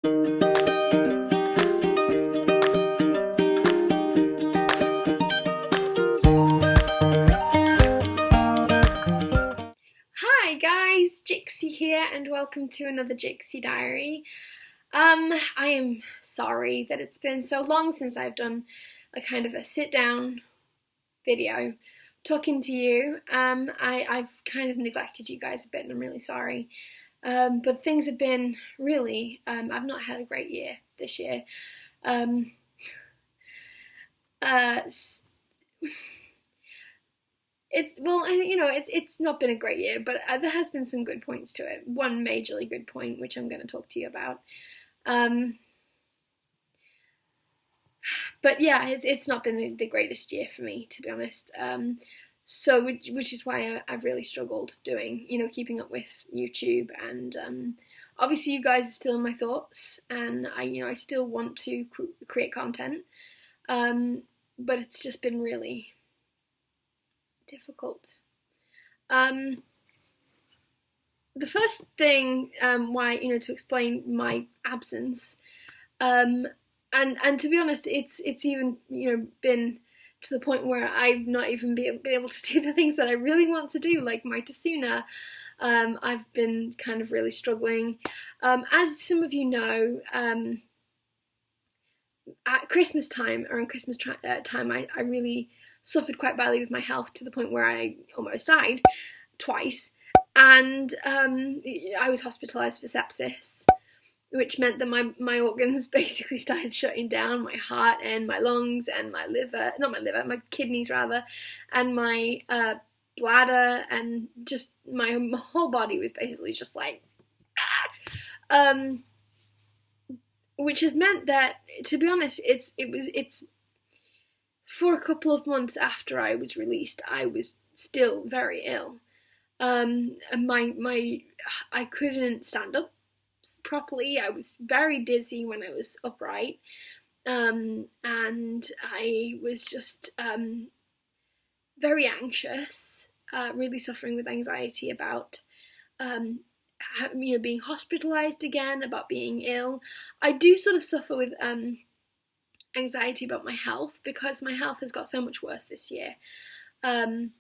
Hi guys, Jixie here and welcome to another Jixie Diary. I am sorry that it's been so long since I've done a kind of a sit down video talking to you. I've kind of neglected you guys a bit and I'm really sorry. But things have been really, I've not had a great year this year. It's not been a great year, but there has been some good points to it. One majorly good point, which I'm going to talk to you about. But yeah, it's not been the greatest year for me, to be honest. So which is why I've really struggled doing, keeping up with YouTube, and obviously you guys are still in my thoughts, and I still want to create content, but it's just been really difficult. The first thing, why, to explain my absence, and to be honest, it's even, been to the point where I've not even been able to do the things that I really want to do, like my Tasuna. I've been kind of really struggling. As some of you know, at Christmas time, around Christmas time, I really suffered quite badly with my health, to the point where I almost died twice, and I was hospitalised for sepsis, which meant that my organs basically started shutting down, my heart and my lungs and my liver, not my liver, my kidneys rather, and my bladder, and just my whole body was basically just like, which has meant that, to be honest, it's for a couple of months after I was released, I was still very ill. And I couldn't stand up properly. I was very dizzy when I was upright, and I was just very anxious, really suffering with anxiety about being hospitalised again, about being ill. I do sort of suffer with anxiety about my health, because my health has got so much worse this year, and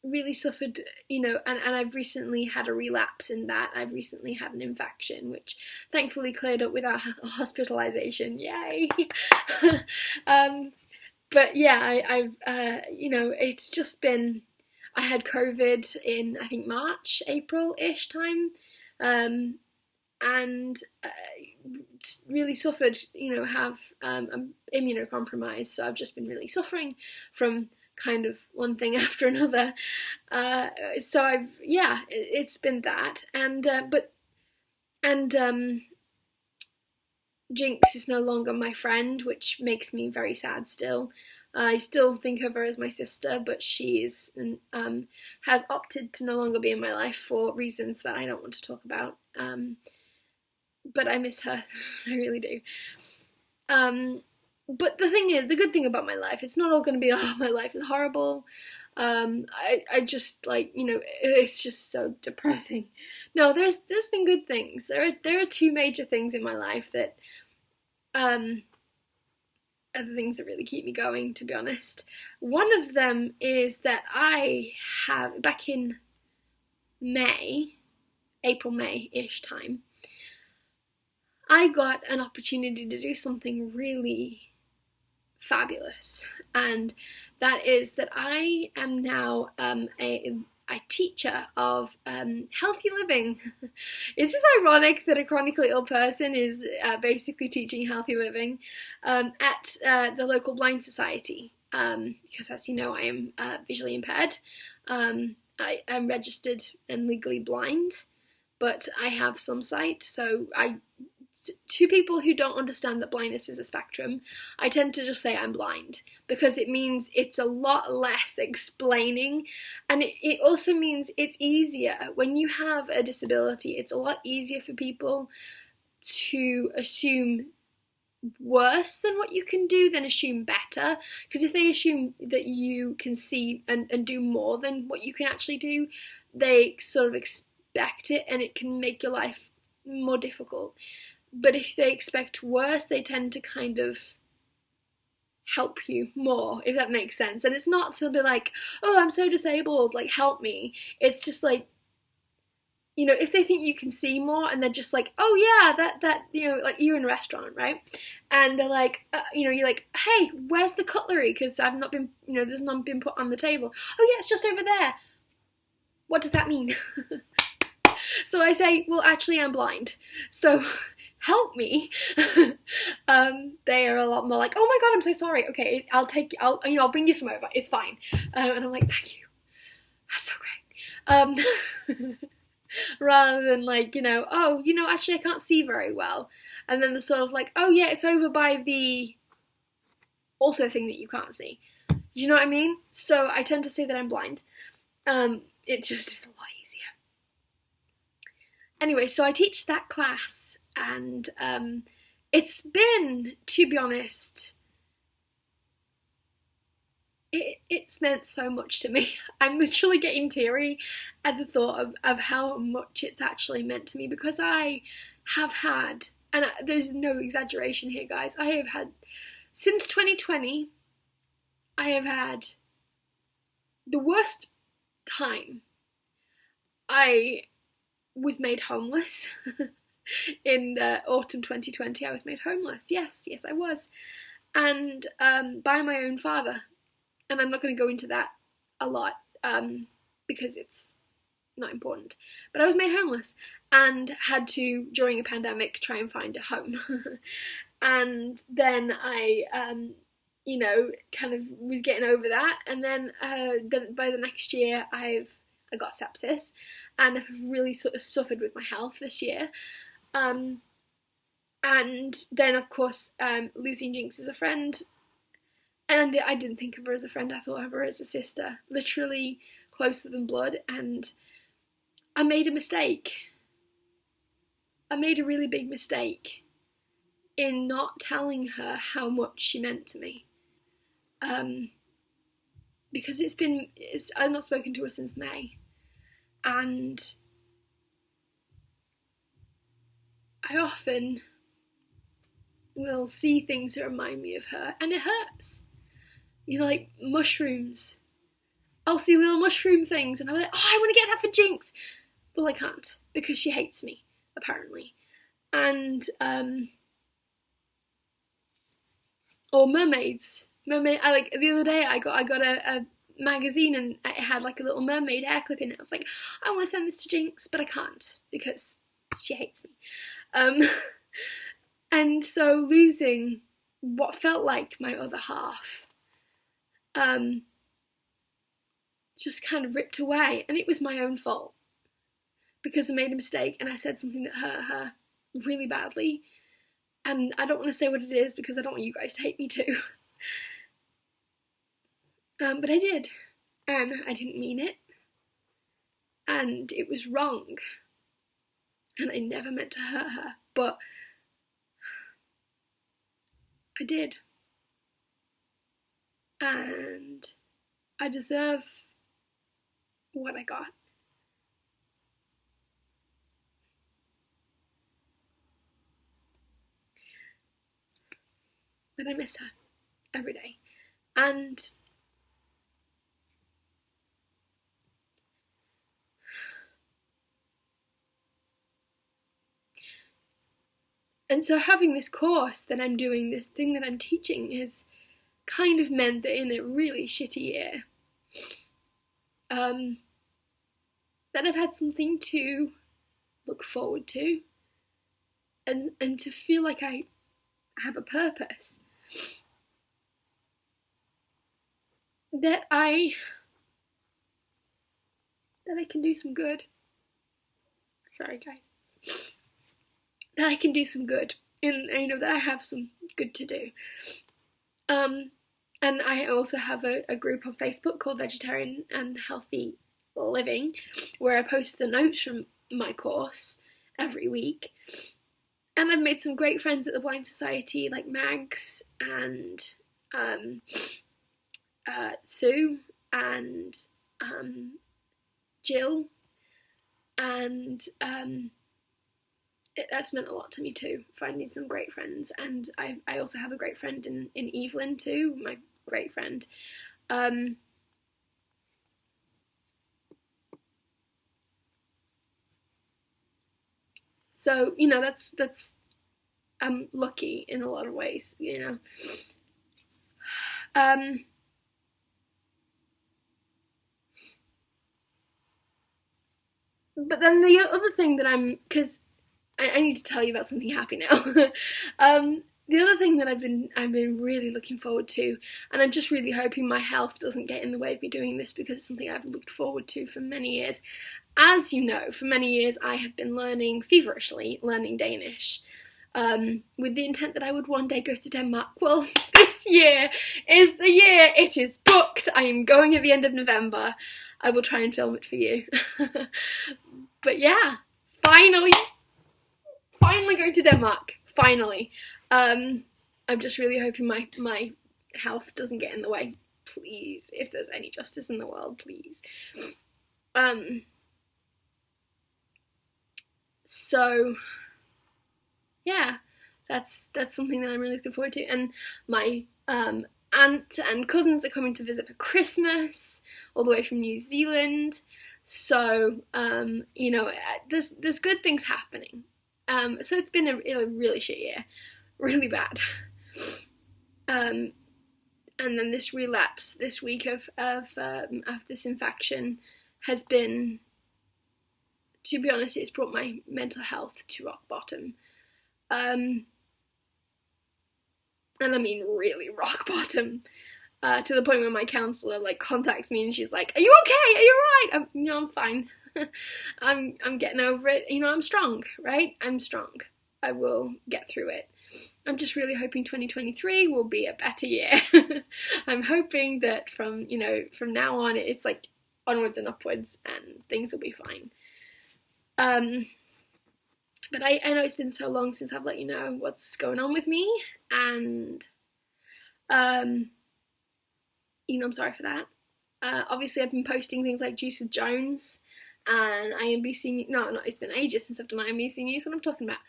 really suffered, and I've recently had a relapse in that. I've recently had an infection, which thankfully cleared up without hospitalisation. Yay! But yeah, I've it's just been, I had COVID in, I think, March, April-ish time, and really suffered, have I'm immunocompromised, so I've just been really suffering from kind of one thing after another. So it's been that, and Jinx is no longer my friend, which makes me very sad still. I still think of her as my sister, but she has opted to no longer be in my life for reasons that I don't want to talk about. But I miss her, I really do. But the thing is, the good thing about my life, it's not all going to be, oh, my life is horrible. I just, it's just so depressing. No, there's been good things. There are two major things in my life that are the things that really keep me going, to be honest. One of them is that I have, back in April, May-ish time, I got an opportunity to do something really fabulous, and that is that I am now a teacher of healthy living. Is this ironic that a chronically ill person is basically teaching healthy living at the local blind society? Because, as you know, I am visually impaired. I am registered and legally blind, but I have some sight, so to people who don't understand that blindness is a spectrum, I tend to just say I'm blind, because it means it's a lot less explaining, and it also means it's easier. When you have a disability, it's a lot easier for people to assume worse than what you can do than assume better, because if they assume that you can see and do more than what you can actually do, they sort of expect it, and it can make your life more difficult. But if they expect worse, they tend to kind of help you more, if that makes sense. And it's not to be like, oh, I'm so disabled, like, help me. It's just like, you know, if they think you can see more, and they're just like, oh yeah, that you know, like, you're in a restaurant, right? And they're like, you know, you're like, hey, where's the cutlery? Because I've not been, you know, there's none been put on the table. Oh yeah, it's just over there. What does that mean? So I say, well, actually, I'm blind, so help me. They are a lot more like, oh my god, I'm so sorry. Okay, I'll bring you some over. It's fine. And I'm like, thank you. That's so great. Rather than like, you know, oh, you know, actually I can't see very well. And then the sort of like, oh yeah, it's over by the also thing that you can't see. Do you know what I mean? So I tend to say that I'm blind. It just is a lot easier. Anyway, so I teach that class, and it's been, to be honest, it's meant so much to me. I'm literally getting teary at the thought of how much it's actually meant to me, because I have had, and there's no exaggeration here, guys, I have had, since 2020, I have had the worst time. I was made homeless. In autumn 2020, I was made homeless. Yes, I was. And by my own father. And I'm not going to go into that a lot because it's not important. But I was made homeless and had to, during a pandemic, try and find a home. And then I, you know, kind of was getting over that. And then by the next year, I got sepsis, and I've really sort of suffered with my health this year. And then, of course, losing Jinx as a friend. And I didn't think of her as a friend, I thought of her as a sister. Literally closer than blood. And I made a mistake. I made a really big mistake in not telling her how much she meant to me. Because I've not spoken to her since May. And I often will see things that remind me of her, and it hurts. You know, like mushrooms. I'll see little mushroom things, and I'm like, oh, I want to get that for Jinx. Well, I can't, because she hates me, apparently. And, or mermaids. I like, the other day I got a magazine, and it had like a little mermaid hair clip in it. I was like, I want to send this to Jinx, but I can't, because she hates me. And so losing what felt like my other half, just kind of ripped away. And it was my own fault, because I made a mistake and I said something that hurt her really badly. And I don't want to say what it is, because I don't want you guys to hate me too. But I did, and I didn't mean it, and it was wrong, and I never meant to hurt her, but I did, and I deserve what I got. But I miss her every day, and so having this course that I'm doing, this thing that I'm teaching, has kind of meant that in a really shitty year, that I've had something to look forward to, and to feel like I have a purpose, that I can do some good. Sorry, guys. That I can do some good, and you know, that I have some good to do. And I also have a group on Facebook called Vegetarian and Healthy Living, where I post the notes from my course every week. And I've made some great friends at the Blind Society, like Mags and Sue and Jill. and that's meant a lot to me too, finding some great friends. And I also have a great friend in Evelyn too, my great friend. So, you know, that's I'm lucky in a lot of ways, you know. But then the other thing that because I need to tell you about something happy now. The other thing that I've been really looking forward to, and I'm just really hoping my health doesn't get in the way of me doing this, because it's something I've looked forward to for many years. As you know, for many years I have been feverishly learning Danish, with the intent that I would one day go to Denmark. Well, this year is the year. It is booked. I am going at the end of November. I will try and film it for you. But yeah, finally going to Denmark. Finally. I'm just really hoping my health doesn't get in the way. Please, if there's any justice in the world, please. So yeah, that's something that I'm really looking forward to. And my aunt and cousins are coming to visit for Christmas, all the way from New Zealand. So you know, there's good things happening. So it's been a really shit year, really bad. And then this relapse this week of this infection has been, to be honest, it's brought my mental health to rock bottom. And I mean really rock bottom, to the point where my counsellor contacts me and she's like, "Are you okay? Are you alright?" I'm fine. I'm getting over it. You know, I'm strong, right? I'm strong. I will get through it. I'm just really hoping 2023 will be a better year. I'm hoping that from now on it's onwards and upwards and things will be fine. But I know it's been so long since I've let you know what's going on with me, and I'm sorry for that. Obviously I've been posting things like Juice with Jones and IMBC. No, it's been ages since I've done IMBC News. What I'm talking about.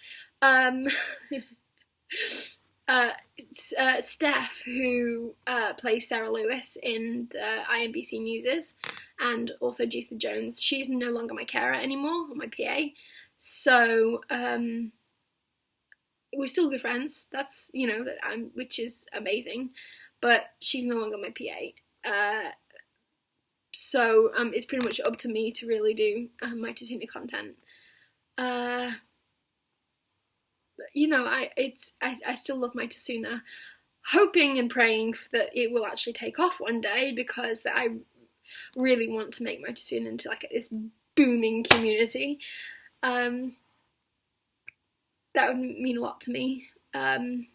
Steph, who plays Sarah Lewis in the IMBC Newses and also Juice with Jones, she's no longer my carer anymore, or my PA. So we're still good friends. That's which is amazing, but she's no longer my PA. So it's pretty much up to me to really do my Tatuna content. I still love my Tatuna, hoping and praying that it will actually take off one day, because I really want to make my Tatuna into this booming community. That would mean a lot to me. I'm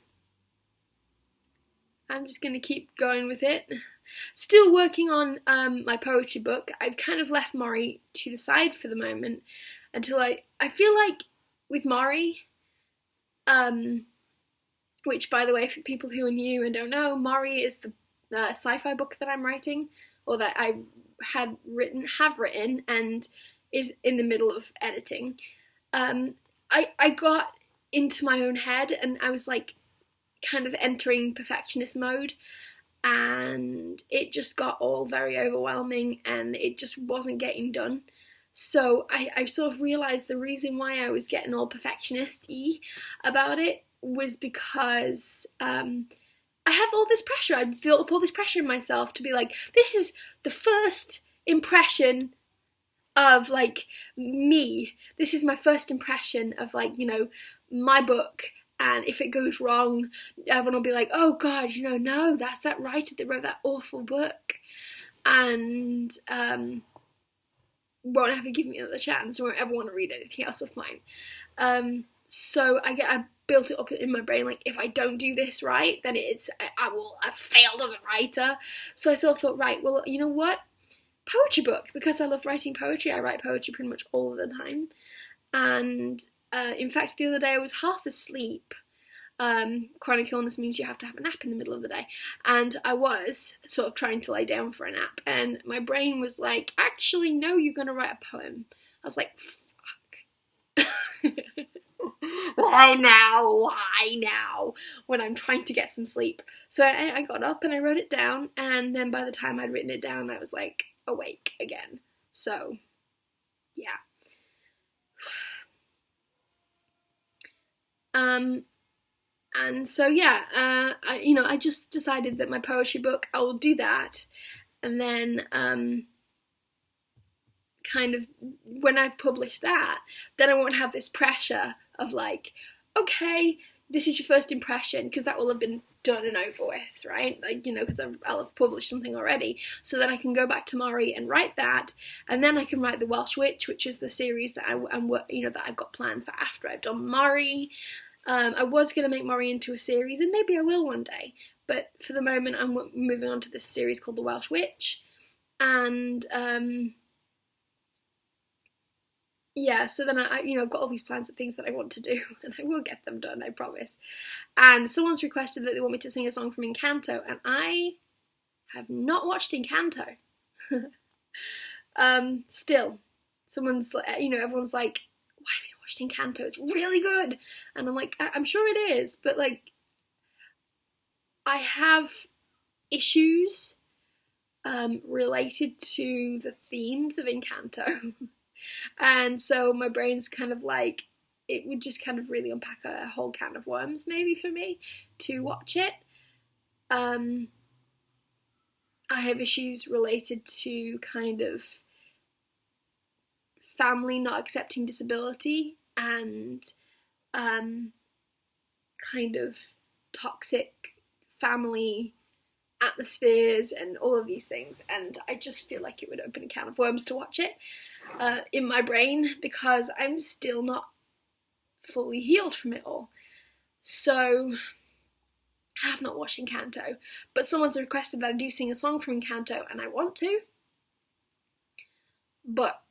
just going to keep going with it. Still working on my poetry book. I've kind of left Mari to the side for the moment until I feel like with Mari, which, by the way, for people who are new and don't know, Mari is the sci-fi book that I'm writing, or that I have written and is in the middle of editing. I got into my own head and I was kind of entering perfectionist mode, and it just got all very overwhelming and it just wasn't getting done. So I sort of realised the reason why I was getting all perfectionist-y about it was because I have all this pressure. I built up all this pressure in myself to be this is the first impression of me. This is my first impression of my book. And if it goes wrong, everyone will be like, "Oh God, no, that's that writer that wrote that awful book," and won't ever give me another chance, or won't ever want to read anything else of mine. So I built it up in my brain, if I don't do this right, then I've failed as a writer. So I sort of thought, right, well, you know what? Poetry book, because I love writing poetry. I write poetry pretty much all the time. And in fact, the other day I was half asleep. Chronic illness means you have to have a nap in the middle of the day, and I was sort of trying to lay down for a nap, and my brain was like, "Actually, no, you're going to write a poem." I was like, Why now, when I'm trying to get some sleep? So I got up and I wrote it down, and then by the time I'd written it down, I was like awake again. So, yeah. And so yeah, I just decided that my poetry book, I will do that, and then kind of when I've published that, then I won't have this pressure of like, okay, this is your first impression, because that will have been done and over with, right? Like, because I'll have published something already. So then I can go back to Maury and write that, and then I can write The Welsh Witch, which is the series that that I've got planned for after I've done Maury. I was going to make Maury into a series, and maybe I will one day, but for the moment I'm moving on to this series called The Welsh Witch, and yeah, so then I've got all these plans of things that I want to do, and I will get them done, I promise. And someone's requested that they want me to sing a song from Encanto, and I have not watched Encanto. Still, everyone's like, why have you watched Encanto? It's really good. And I'm like, I'm sure it is, but like, I have issues related to the themes of Encanto. And so my brain's kind of like, it would just kind of really unpack a whole can of worms maybe for me to watch it. I have issues related to kind of family not accepting disability, and kind of toxic family atmospheres and all of these things, and I just feel like it would open a can of worms to watch it in my brain, because I'm still not fully healed from it all. So I have not watched Encanto, but someone's requested that I do sing a song from Encanto, and I want to, but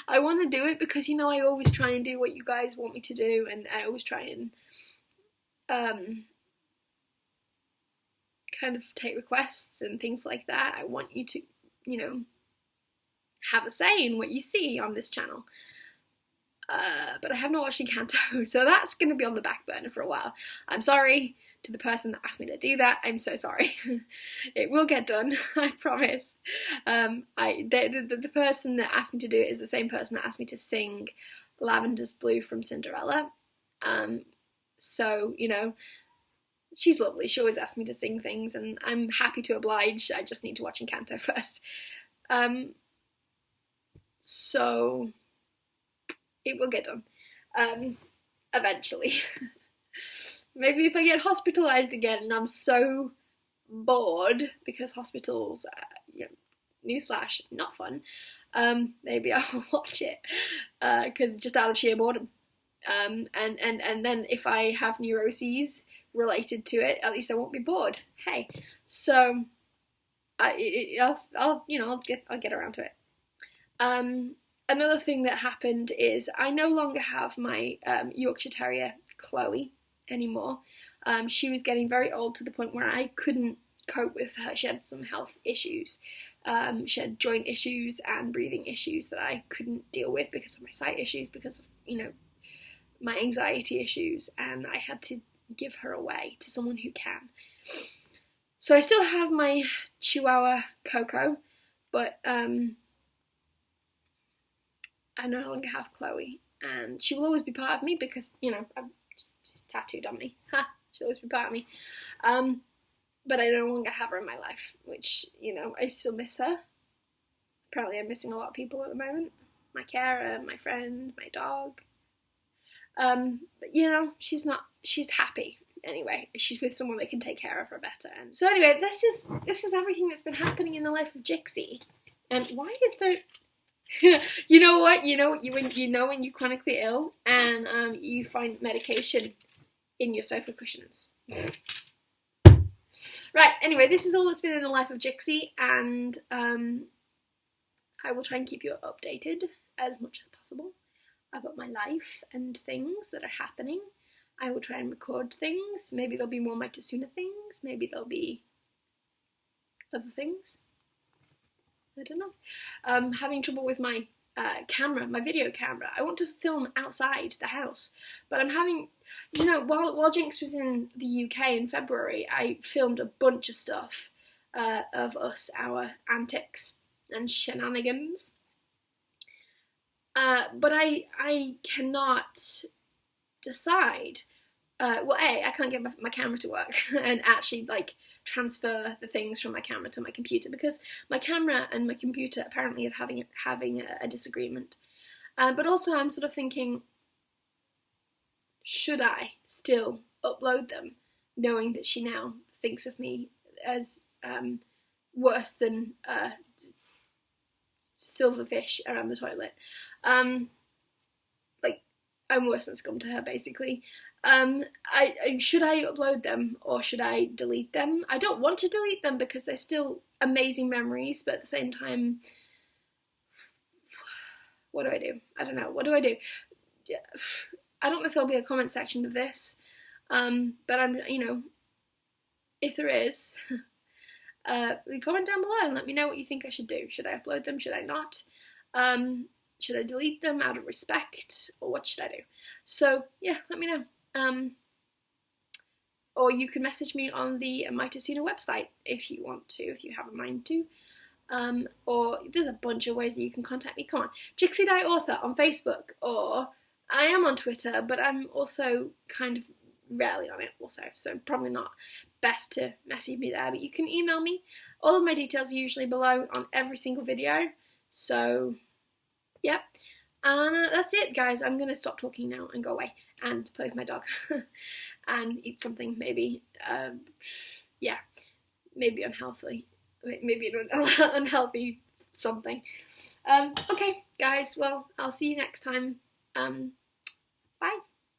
I want to do it because I always try and do what you guys want me to do, and I always try and kind of take requests and things like that. I want you to, have a say in what you see on this channel. But I have not watched Encanto, so that's going to be on the back burner for a while. I'm sorry to the person that asked me to do that. I'm so sorry. It will get done, I promise. The person that asked me to do it is the same person that asked me to sing Lavender's Blue from Cinderella. So, she's lovely. She always asks me to sing things, and I'm happy to oblige. I just need to watch Encanto first. So it will get done. Eventually. Maybe if I get hospitalized again and I'm so bored, because hospitals, newsflash, not fun, maybe I will watch it, because just out of sheer boredom. And then if I have neuroses related to it, at least I won't be bored. Hey, so I'll get around to it. Another thing that happened is I no longer have my Yorkshire Terrier Chloe anymore. She was getting very old to the point where I couldn't cope with her. She had some health issues. She had joint issues and breathing issues that I couldn't deal with because of my sight issues, because of my anxiety issues, and I had to give her away to someone who can. So I still have my Chihuahua Coco, but I no longer have Chloe, and she will always be part of me because she's tattooed on me. She'll always be part of me. But I no longer have her in my life, which I still miss her. Apparently, I'm missing a lot of people at the moment. My carer, my friend, my dog. But she's happy anyway. She's with someone that can take care of her better. And so anyway, this is everything that's been happening in the life of Jixie. And why is there you know what? When you're chronically ill and you find medication in your sofa cushions. Right, anyway, this is all that's been in the life of Jixie, and I will try and keep you updated as much as possible about my life and things that are happening. I will try and record things. Maybe there'll be more My Tasuna things. Maybe there'll be other things. I don't know. Having trouble with my camera, my video camera. I want to film outside the house, but I'm having, you know, while Jinx was in the UK in February, I filmed a bunch of stuff of us, our antics and shenanigans. But I cannot decide. Well, I can't get my camera to work and actually like transfer the things from my camera to my computer, because my camera and my computer apparently are having a disagreement. But also I'm sort of thinking, should I still upload them, knowing that she now thinks of me as worse than silverfish around the toilet? Like, I'm worse than scum to her, basically. Should I upload them or should I delete them? I don't want to delete them because they're still amazing memories, but at the same time, what do I do? I don't know. What do I do? I don't know if there'll be a comment section of this, but I'm, you know, if there is, comment down below and let me know what you think I should do. Should I upload them? Should I not? Should I delete them out of respect, or what should I do? So yeah, let me know. Or you can message me on the Mitasuna website if you want to, if you have a mind to. Or there's a bunch of ways that you can contact me. Come on, Jixie Dye Author on Facebook, or I am on Twitter, but I'm also kind of rarely on it also, so probably not best to message me there, but you can email me. All of my details are usually below on every single video, so yeah. And that's it, guys. I'm going to stop talking now and go away and play with my dog and eat something, maybe, yeah, maybe unhealthy, maybe an unhealthy something. Okay, guys, well, I'll see you next time.